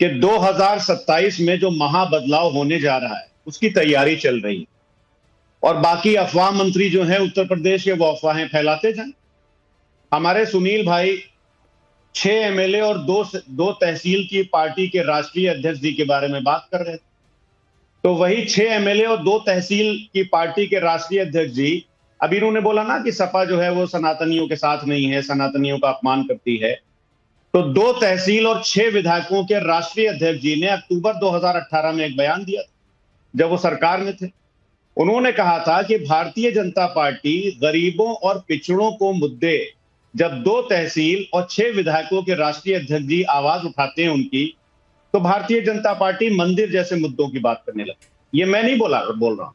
कि 2027 में जो महाबदलाव होने जा रहा है उसकी तैयारी चल रही है, और बाकी अफवाह मंत्री जो हैं उत्तर प्रदेश के, वो अफवाहें फैलाते जाएं। हमारे सुनील भाई 6 एमएलए और दो तहसील की पार्टी के राष्ट्रीय अध्यक्ष जी के बारे में बात कर रहे थे। तो वही 6 एमएलए और 2 तहसील की पार्टी के राष्ट्रीय अध्यक्ष जी, अभी इन्होंने बोला ना कि सपा जो है वो सनातनियों के साथ नहीं है, सनातनियों का अपमान करती है। तो 2 तहसील और 6 विधायकों के राष्ट्रीय अध्यक्ष जी ने अक्टूबर 2018 में एक बयान दिया था, जब वो सरकार में थे। उन्होंने कहा था कि भारतीय जनता पार्टी गरीबों और पिछड़ों को मुद्दे, जब 2 तहसील और 6 विधायकों के राष्ट्रीय अध्यक्ष जी आवाज उठाते हैं उनकी, तो भारतीय जनता पार्टी मंदिर जैसे मुद्दों की बात करने लगी। ये मैं नहीं बोल रहा हूं,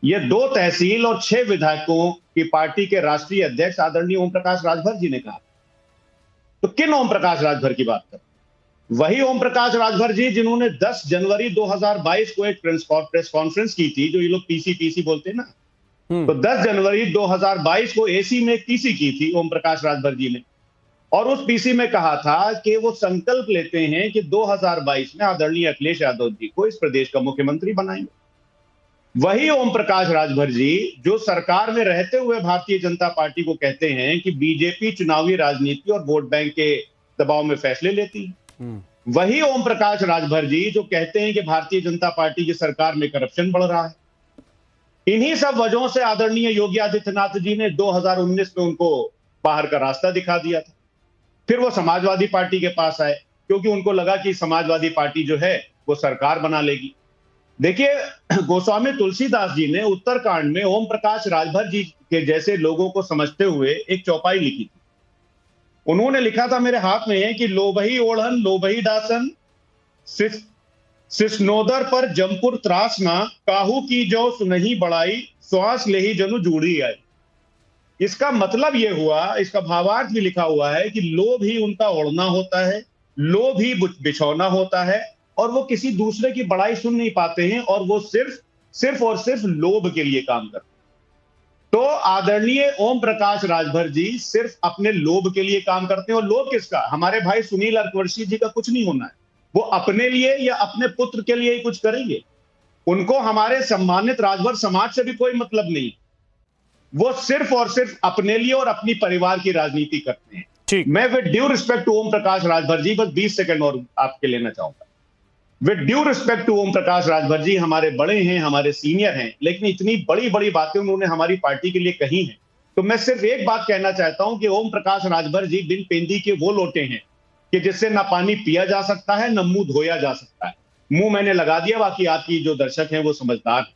ये 2 तहसील और 6 विधायकों की पार्टी के राष्ट्रीय अध्यक्ष आदरणीय ओम प्रकाश राजभर जी ने कहा। तो किन ओम प्रकाश राजभर की बात कर? वही ओम प्रकाश राजभर जी जिन्होंने 10 जनवरी 2022 को एक प्रेस कॉन्फ्रेंस की थी, जो ये लोग पीसी बोलते हैं ना, तो 10 जनवरी 2022 को एसी में पीसी की थी ओम प्रकाश राजभर जी ने, और उस पीसी में कहा था कि वो संकल्प लेते हैं कि 2022 में आदरणीय अखिलेश यादव जी को इस प्रदेश का मुख्यमंत्री बनाएंगे। वही ओम प्रकाश राजभर जी जो सरकार में रहते हुए भारतीय जनता पार्टी को कहते हैं कि बीजेपी चुनावी राजनीति और वोट बैंक के दबाव में फैसले लेती है। वही ओम प्रकाश राजभर जी जो कहते हैं कि भारतीय जनता पार्टी की सरकार में करप्शन बढ़ रहा है। इन्हीं सब वजहों से आदरणीय योगी आदित्यनाथ जी ने 2019 में उनको बाहर का रास्ता दिखा दिया था। फिर वो समाजवादी पार्टी के पास आए, क्योंकि उनको लगा कि समाजवादी पार्टी जो है वो सरकार बना लेगी। देखिए, गोस्वामी तुलसीदास जी ने उत्तरकांड में ओम प्रकाश राजभर जी के जैसे लोगों को समझते हुए एक चौपाई लिखी थी। उन्होंने लिखा था, मेरे हाथ में है, कि लोभही ओढ़न लोभही दासन, सिसनोदर पर जमपुर त्रासना, काहू की जो सुनही बढ़ाई, श्वास लेही जनु जूड़ी आई। इसका मतलब यह हुआ, इसका भावार्थ भी लिखा हुआ है कि लोभ ही उनका ओढ़ना होता है, लोभ ही बिछौना होता है, और वो किसी दूसरे की बड़ाई सुन नहीं पाते हैं, और वो सिर्फ और सिर्फ लोभ के लिए काम करते हैं। तो आदरणीय ओम प्रकाश राजभर जी सिर्फ अपने लोभ के लिए काम करते हैं। और लोभ किसका? हमारे भाई सुनील अरकवर्षी जी का कुछ नहीं होना है, वो अपने लिए या अपने पुत्र के लिए ही कुछ करेंगे। उनको हमारे सम्मानित राजभर समाज से भी कोई मतलब नहीं, वो सिर्फ और सिर्फ अपने लिए और अपनी परिवार की राजनीति करते हैं। ठीक, मैं with due respect two Om Prakash Rajbhar ji, बस 20 सेकंड और आपके लेना चाहूंगा। With due respect two Om Prakash Rajbhar ji हमारे बड़े हैं, हमारे सीनियर हैं, लेकिन इतनी बड़ी बड़ी बातें उन्होंने हमारी पार्टी के लिए कही हैं। तो मैं सिर्फ एक बात कहना चाहता हूं कि ओम प्रकाश राजभर जी बिन पेंदी के वो लोटे हैं कि जिससे ना पानी पिया जा सकता है, ना मुंह धोया जा सकता है। मुंह मैंने लगा दिया, बाकी आपकी जो दर्शक हैं वो समझदार हैं।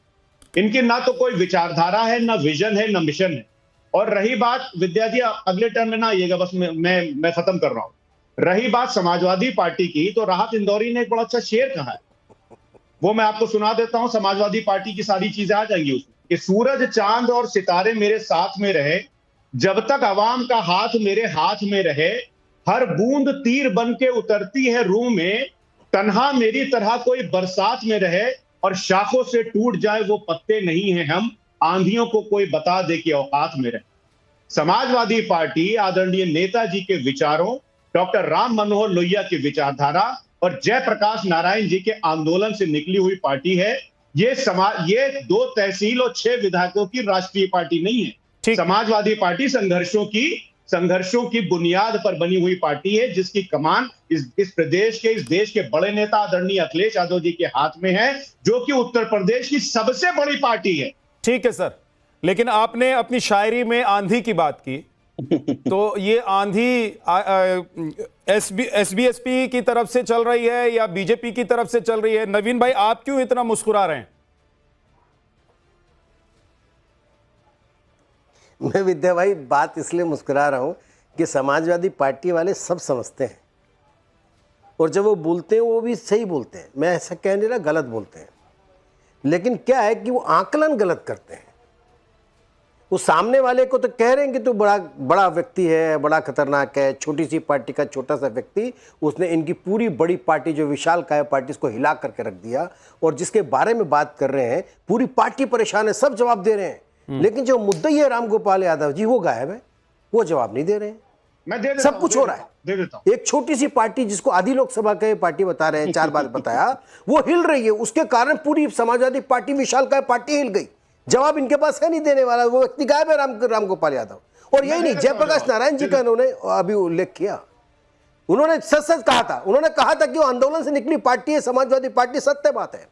इनकी ना तो कोई विचारधारा है, ना विजन है, ना मिशन है। और रही बात, विद्या जी अगले टर्म में ना आइएगा, बस मैं खत्म कर रहा हूं। रही बात समाजवादी पार्टी की, तो राहत इंदौरी ने एक बड़ा अच्छा शेर कहा है, वो मैं आपको सुना देता हूं। समाजवादी पार्टी की सारी चीजें आ जाएंगी उसमें, कि सूरज चांद और सितारे मेरे साथ में रहे, जब तक अवाम का हाथ मेरे हाथ में रहे, हर बूंद तीर बन के उतरती है रूह में, तन्हा मेरी तरह कोई बरसात में रहे, और शाखों से टूट जाए वो पत्ते नहीं है हम, आंधियों को कोई बता दे कि औकात में रहे। समाजवादी पार्टी आदरणीय नेताजी के विचारों, डॉक्टर राम मनोहर लोहिया की विचारधारा और जयप्रकाश नारायण जी के आंदोलन से निकली हुई पार्टी है। ये 2 तहसील और 6 विधायकों की राष्ट्रीय पार्टी नहीं है। समाजवादी पार्टी संघर्षों की बुनियाद पर बनी हुई पार्टी है, जिसकी कमान इस प्रदेश के, इस देश के बड़े नेता आदरणीय अखिलेश यादव जी के हाथ में है, जो कि उत्तर प्रदेश की सबसे बड़ी पार्टी है। ठीक है सर, लेकिन आपने अपनी शायरी में आंधी की बात की, तो ये आंधी एसबीएसपी की तरफ से चल रही है या बीजेपी की तरफ से चल रही है? नवीन भाई, आप क्यों इतना मुस्कुरा रहे हैं? मैं विद्या भाई बात इसलिए मुस्कुरा रहा हूं कि समाजवादी पार्टी वाले सब समझते हैं, और जब वो बोलते हैं वो भी सही बोलते हैं। मैं ऐसा कह नहीं रहा गलत बोलते हैं, लेकिन क्या है कि वो आकलन गलत करते हैं। वो सामने वाले को तो कह रहे हैं कि तू बड़ा व्यक्ति है, बड़ा खतरनाक है, छोटी सी पार्टी का छोटा सा व्यक्ति, उसने इनकी पूरी बड़ी पार्टी जो विशालकाय पार्टी इसको हिला करके रख दिया, और जिसके बारे में बात कर रहे हैं पूरी पार्टी परेशान है, सब जवाब दे रहे हैं, लेकिन जो मुद्दा है राम गोपाल यादव जी वो गायब है, वो जवाब नहीं दे रहे हैं। मैं दे देता सब हूं, कुछ दे हो देता रहा है। हूं, दे देता हूं। एक छोटी सी पार्टी जिसको आधी लोकसभा के पार्टी बता रहे हैं, 4 बार बताया, वो हिल रही है। उसके कारण पूरी समाजवादी पार्टी, विशालकाय पार्टी हिल गई। जवाब इनके पास है नहीं देने वाला। वो व्यक्ति गायब है, रामगोपाल यादव। और यही नहीं, जयप्रकाश नारायण जी का उन्होंने अभी उल्लेख किया। उन्होंने सच सच कहा था। उन्होंने कहा था कि वो आंदोलन से निकली पार्टी है समाजवादी पार्टी। सत्य बात है,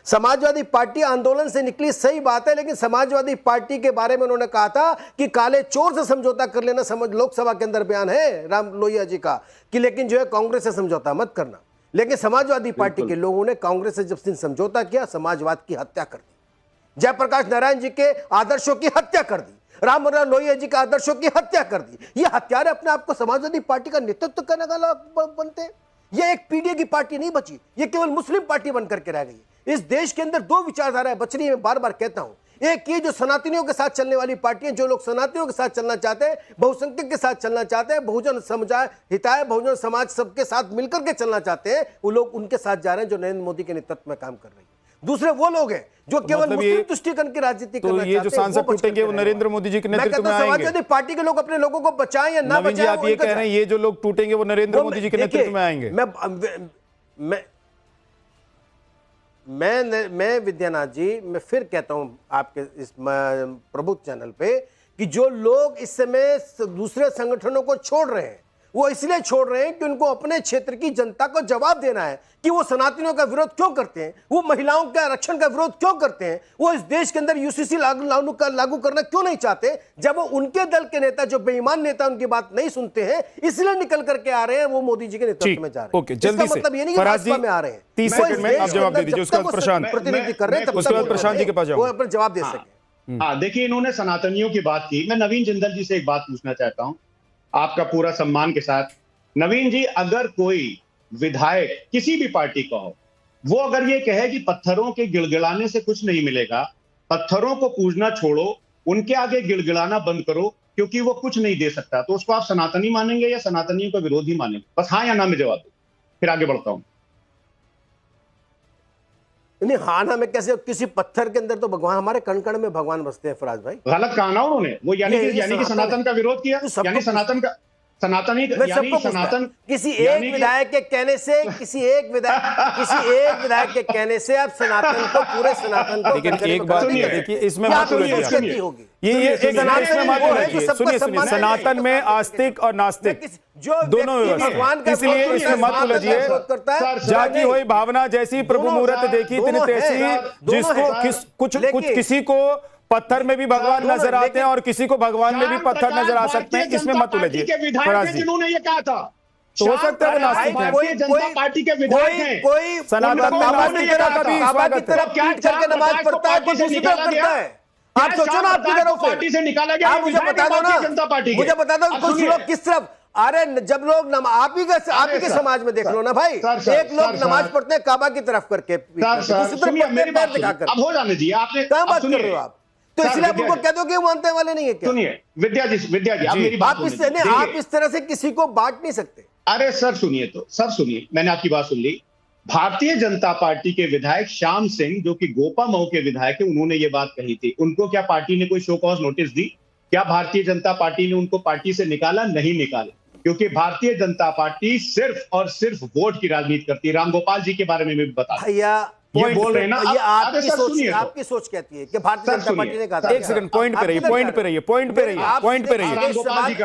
समाजवादी पार्टी आंदोलन से निकली, सही बात है। लेकिन समाजवादी पार्टी के बारे में उन्होंने कहा था कि काले चोर से समझौता कर लेना। समझ, लोकसभा के अंदर बयान है राम लोहिया जी का कि लेकिन जो है कांग्रेस से समझौता मत करना। लेकिन समाजवादी पार्टी के लोगों ने कांग्रेस से जब समझौता किया, समाजवाद की हत्या कर दी, जयप्रकाश नारायण जी के आदर्शों की हत्या कर दी, राम मनोहर लोहिया जी के आदर्शों की हत्या कर दी। ये हत्यारे अपने आप को समाजवादी पार्टी का नेतृत्व करने वाला बनते हैं। ये एक पीडीए की पार्टी नहीं बची, ये केवल मुस्लिम पार्टी बनकर के रह गई। इस देश के अंदर 2 विचारधाराएं बच रही है, मैं बार बार कहता हूं। एक ये जो सनातनियों के साथ चलने वाली पार्टी है, जो लोग सनातनियों के साथ चलना चाहते हैं, बहुसंख्यक के साथ चलना चाहते हैं, बहुजन समुदाय हिताय, बहुजन समाज सबके साथ मिलकर के चलना चाहते हैं, वो लोग उनके साथ जा रहे हैं जो नरेंद्र मोदी के नेतृत्व में काम कर रही है। दूसरे वो लोग हैं जो केवल मतलब मुस्लिम तुष्टीकरण की राजनीति करना चाहते हैं। ये जो सांसद टूटेंगे वो नरेंद्र मोदी जी के नेतृत्व में आएंगे। समाजवादी पार्टी के लोग अपने लोगों को बचाएं या ना नवीन जी, बचाएं, आप ये कह रहे हैं ये जो लोग टूटेंगे वो नरेंद्र मोदी जी के नेतृत्व में आएंगे? मैं विद्यानाथ जी, मैं फिर कहता हूं आपके इस प्रबुद्ध चैनल पे कि जो लोग इस समय दूसरे संगठनों को छोड़ रहे हैं, वो इसलिए छोड़ रहे हैं कि उनको अपने क्षेत्र की जनता को जवाब देना है कि वो सनातनियों का विरोध क्यों करते हैं, वो महिलाओं के आरक्षण का विरोध क्यों करते हैं, वो इस देश के अंदर यूसीसी लागू करना क्यों नहीं चाहते। जब वो उनके दल के नेता, जो बेईमान नेता, उनकी बात नहीं सुनते हैं, इसलिए निकल करके आ रहे हैं, वो मोदी जी के नेतृत्व में जा रहे हैं। ओके, जल्दी से मतलब ये नहीं कि भाजपा में आ रहे हैं। 30 सेकंड में आप जवाब दे दीजिए, उसके बाद प्रशांत प्रतिनिधि कर रहे हैं, उसके बाद प्रशांत जी के पास वो अपना जवाब दे सके। हाँ, देखिए, इन्होंने सनातनियों की बात की। मैं नवीन जिंदल जी से एक बात पूछना चाहता हूं, आपका पूरा सम्मान के साथ। नवीन जी, अगर कोई विधायक किसी भी पार्टी का हो, वो अगर ये कहे कि पत्थरों के गिड़गिड़ाने से कुछ नहीं मिलेगा, पत्थरों को पूजना छोड़ो, उनके आगे गिड़गिड़ाना बंद करो क्योंकि वो कुछ नहीं दे सकता, तो उसको आप सनातनी मानेंगे या सनातनियों का विरोधी मानेंगे? बस हाँ या ना में जवाब दो, फिर आगे बढ़ता हूं। नहीं, हाँ ना में कैसे? किसी पत्थर के अंदर तो भगवान, हमारे कण कण में भगवान बसते हैं फराज भाई। गलत कहा ना उन्होंने। वो यानी कि सनातन का विरोध किया, यानी सनातन का सनातनी, यानी सनातन किसी एक विधायक के कहने से, किसी एक विधायक के कहने से आप सनातन को, पूरे सनातन को। लेकिन एक बात देखिए, इसमें मत उलझिए। ये इसमें मत उलझिए। सुनिए, सनातन में आस्तिक और नास्तिक दोनों व्यवस्था, इसलिए इसमें मत उलझिए। जाति होई भावना जैसी प्रभु मूरत देखी तिन तैसी, जिसको किसी को पत्थर में भी भगवान नजर आते हैं और किसी को भगवान में भी पत्थर नजर आ सकते हैं। इसमें मत उलझिए। जिन्होंने ये कहा था, तो हो सकता है वो नास्तिक है। भारतीय जनता पार्टी के विधायक हैं, कोई सनातन में नास्तिक का कभी स्वागत है। नमाज पढ़ता है, दूसरी तरफ करता है। आप सोचो ना, आपकी तरफ पार्टी से निकाला गया, आप मुझे बता दो ना, जनता पार्टी, मुझे बता दो कुछ लोग किस तरफ। अरे जब लोग आप ही के समाज में देख लो ना भाई, एक लोग नमाज पढ़ते हैं काबा की तरफ करके, दूसरी तरफ मेरी बात दिखाकर। अब हो जाने दीजिए, आपने क्या बात कर रहे हो आप? तो इसलिए आप उनको कह दो कि वो मानने वाले नहीं है क्या? सुनिए विद्या जी, आप मेरी बात आप इस तरह से किसी को बांट नहीं सकते। अरे सर सुनिए, तो सर सुनिए, मैंने आपकी बात सुन ली। भारतीय जनता पार्टी के विधायक श्याम सिंह, जो कि गोपा मऊ के विधायक है, उन्होंने ये बात कही थी। उनको क्या पार्टी ने कोई शो कॉज नोटिस दी? क्या भारतीय जनता पार्टी ने उनको पार्टी से निकाला? नहीं निकाला, क्योंकि भारतीय जनता पार्टी सिर्फ और सिर्फ वोट की राजनीति करती है। रामगोपाल जी के बारे में भी बता भैया, ये बोल रहे हैं ना, ये आपकी सोच कहती है कि भारतीय जनता पार्टी ने कहा। एक सेकंड, पॉइंट पे रहिए।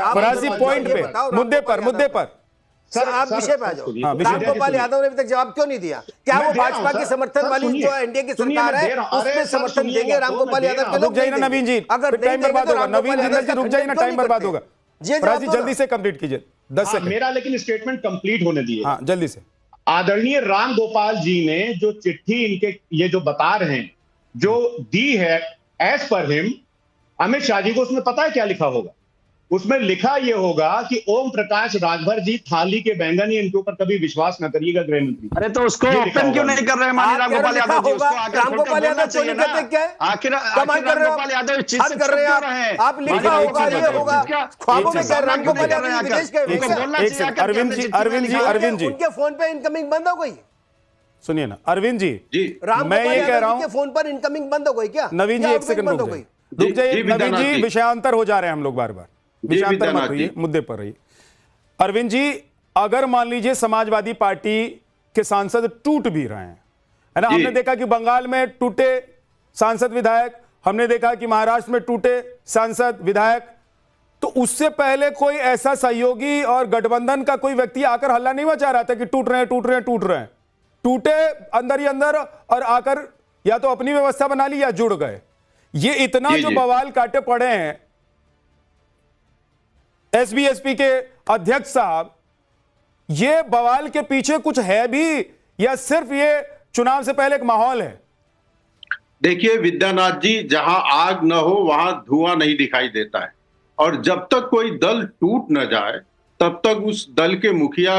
फराजी पॉइंट पे, मुद्दे पर सर, आप विषय पे आ जाओ। रामगोपाल यादव ने अभी तक जवाब क्यों नहीं दिया? क्या वो भाजपा की समर्थन वाली जो एनडीए की सरकार है उसमें समर्थन देंगे रामगोपाल यादव के लोग? रुक जाइए ना नवीन जी, अगर टाइम बर्बाद होगा। नवीन जिंदल जी रुक जाइए ना, टाइम बर्बाद होगा। फराजी जल्दी से कंप्लीट कीजिए, 10 सेकंड। मेरा लेकिन स्टेटमेंट कंप्लीट होने दिए। हाँ, जल्दी से। आदरणीय रामगोपाल जी ने जो चिट्ठी इनके ये जो बता रहे हैं, जो दी है as per him Amit Shah ji को, उसमें पता है क्या लिखा होगा? उसमें लिखा यह होगा कि ओम प्रकाश राजभर जी थाली के बैंगन, ही इनके ऊपर कभी विश्वास न करिएगा गृह मंत्री। अरे तो उसको ओपन क्यों नहीं कर रहे हैं माननीय रामगोपाल यादव जी? उसको आकर रामगोपाल यादव क्यों नहीं कहते? क्या आखिर रामगोपाल यादव इस चीज से कर रहे हैं आप? लिखा होगा, ये होगा ख्वाबों में। क्या रामगोपाल यादव विदेश गए? अरविंद जी उनके फोन पे इनकमिंग बंद हो गई। सुनिए ना अरविंद जी, मैं ये कह रहा हूं, फोन पर इनकमिंग बंद हो गई क्या? नवीन जी एक सेकंड रुक जाइए। नवीन जी, विषयांतर हो जा रहे हैं हम लोग, बार बार विषयांतर मत होइए, मुद्दे पर रहिए। अरविंद जी, अगर मान लीजिए समाजवादी पार्टी के सांसद टूट भी रहे हैं, है ना, हमने देखा कि बंगाल में टूटे सांसद विधायक, हमने देखा कि महाराष्ट्र में टूटे सांसद विधायक, तो उससे पहले कोई ऐसा सहयोगी और गठबंधन का कोई व्यक्ति आकर हल्ला नहीं मचा रहा था कि टूट रहे हैं, टूट रहे हैं, टूट रहे हैं? टूटे अंदर ही अंदर और आकर या तो अपनी व्यवस्था बना ली या जुड़ गए। ये इतना जो बवाल काटे पड़े हैं एसबीएसपी के अध्यक्ष साहब, ये बवाल के पीछे कुछ है भी या सिर्फ ये चुनाव से पहले एक माहौल है? देखिए विद्यानाथ जी, जहां आग न हो वहां धुआं नहीं दिखाई देता है, और जब तक कोई दल टूट न जाए तब तक उस दल के मुखिया